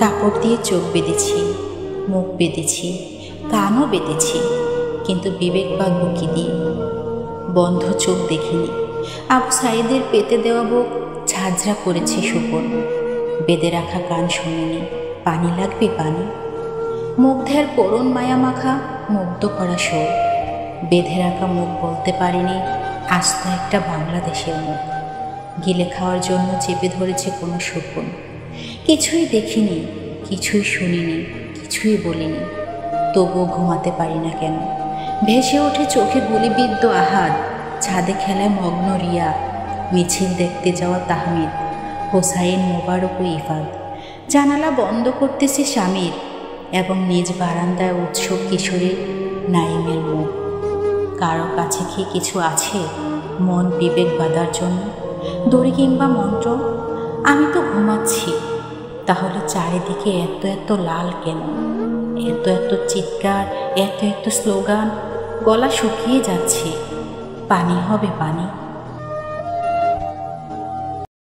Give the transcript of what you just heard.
কাপড় দিয়ে চোখ বেঁধেছি, মুখ বেঁধেছি, কানও বেঁধেছি, কিন্তু বিবেক বাঁধব কি দিয়ে? বন্ধ চোখ দেখিনি। আবু সাইদের পেতে দেওয়া বুক ঝাঁঝরা করেছে শোকন। বেঁধে রাখা কান শুনিনি, পানি লাগবে পানি। মুগ্ধের করুণ মায়া মাখা মুগ্ধ করা সুর। বেঁধে রাখা মুখ বলতে পারিনি আস্ত একটা বাংলাদেশের মুখ। গিলে খাওয়ার জন্য চেপে ধরেছে কোনো শকুন। কিছুই দেখিনি, কিছুই শুনিনি, কিছুই বলিনি, তবুও ঘুমাতে পারি না কেন? ভেসে ওঠে চোখে গুলিবিদ্ধ আহাদ, ছাদে খেলায় মগ্ন রিয়া, মিছিল দেখতে যাওয়া তাহমিদ, হোসাইন, মোবারক ও ইফাদ। জানালা বন্ধ করতেছে স্বামীর, এবং নিজ বারান্দায় উৎসব কিশোরী নাইমের মুখ। কারো কাছে কি কিছু আছে মন বিবেক বাঁধার জন্য? দড়ি কিংবা মন্ত্র? আমি তো ঘুমাচ্ছি, তাহলে চারিদিকে এত এত লাল কেন? এত এত চিৎকার, এত এত স্লোগান, গলা শুকিয়ে যাচ্ছে। পানি হবে পানি।